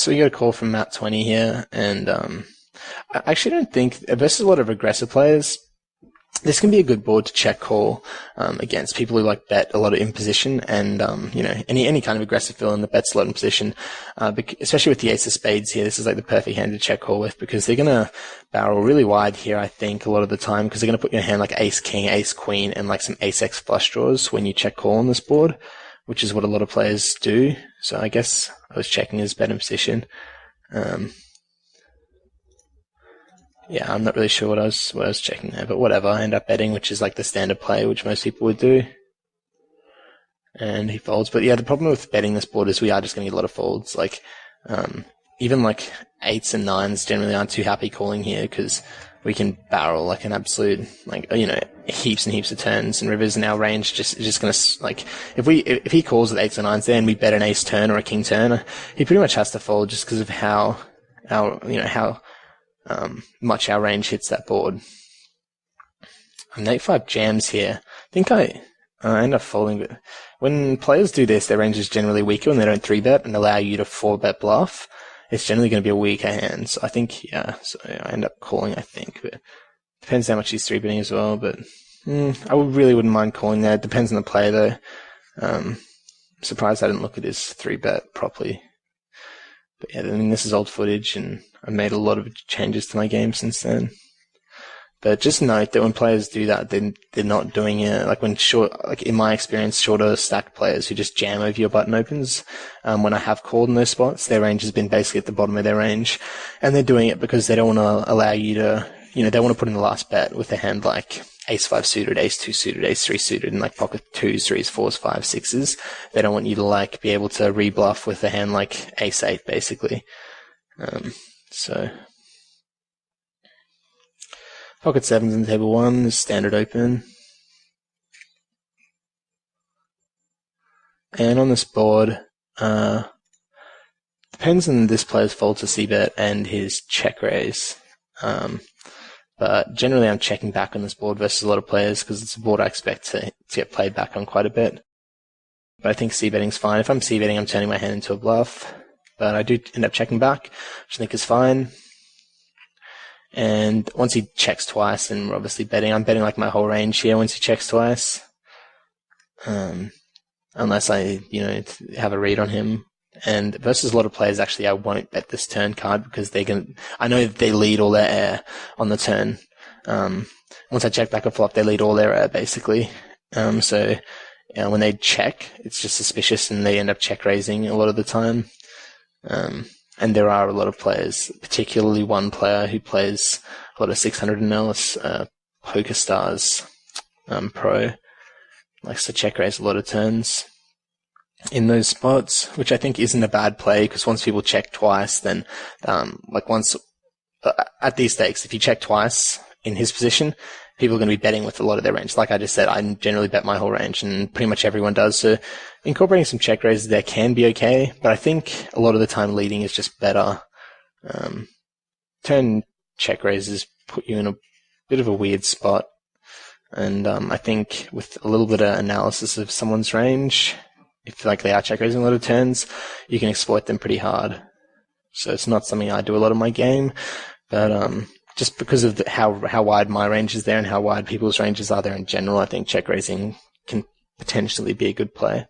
So we got a call from Map 20 here, and I actually don't think, versus a lot of aggressive players, this can be a good board to check call against people who like bet a lot of in position and any kind of aggressive villain that bets a lot in position, especially with the ace of spades here. This is like the perfect hand to check call with, because they're gonna barrel really wide here, I think, a lot of the time, because they're gonna put your hand like ace king, ace queen, and like some ace x flush draws when you check call on this board, which is what a lot of players do. So I guess I was checking his bet in position. Yeah, I'm not really sure what I was checking there, but whatever. I end up betting, which is like the standard play, which most people would do. And he folds. But yeah, the problem with betting this board is we are just going to get a lot of folds. Like, even like 8s and 9s generally aren't too happy calling here, because we can barrel like an absolute, like, heaps and heaps of turns, and rivers in our range is just going to, like, if he calls with 8s or 9s there and we bet an ace turn or a king turn, he pretty much has to fold just because of how much our range hits that board. And 8-5 jams here. I think I end up folding, but when players do this, their range is generally weaker when they don't 3-bet and allow you to 4-bet bluff. It's generally going to be a weaker hand. So I think, so I end up calling, I think, but depends how much he's 3-betting as well. But I really wouldn't mind calling there. It depends on the play, though. I'm surprised I didn't look at his 3-bet properly. But yeah, I mean, this is old footage, and I've made a lot of changes to my game since then. But just note that when players do that, they're not doing it like in my experience, shorter stacked players who just jam over your button opens. When I have called in those spots, their range has been basically at the bottom of their range, and they're doing it because they don't want to allow you to, they want to put in the last bet with a hand like ace-5 suited, ace-2 suited, ace-3 suited, and like pocket 2s, 3s, 4s, 5s, 6s. They don't want you to like be able to rebluff with a hand like ace-8, basically. So pocket 7s in table 1 is standard open. And on this board, depends on this player's fold to c-bet and his check raise. But generally I'm checking back on this board versus a lot of players, because it's a board I expect to get played back on quite a bit. But I think c-betting's fine. If I'm c-betting, I'm turning my hand into a bluff. But I do end up checking back, which I think is fine. And once he checks twice, then we're obviously betting. I'm betting like my whole range here once he checks twice. Unless I, have a read on him. And versus a lot of players, actually, I won't bet this turn card, because I know that they lead all their air on the turn. Once I check back a flop, they lead all their air, basically. So when they check, it's just suspicious, and they end up check raising a lot of the time. And there are a lot of players, particularly one player who plays a lot of 600 and Ellis, PokerStars Pro, likes to check raise a lot of turns in those spots, which I think isn't a bad play, because once people check twice, then at these stakes, if you check twice in his position, people are going to be betting with a lot of their range. Like I just said, I generally bet my whole range, and pretty much everyone does. So incorporating some check raises there can be okay, but I think a lot of the time leading is just better. Turn check raises put you in a bit of a weird spot, and I think with a little bit of analysis of someone's range, if they are check raising a lot of turns, you can exploit them pretty hard. So it's not something I do a lot of my game, but just because of how wide my range is there and how wide people's ranges are there in general, I think check raising can potentially be a good play.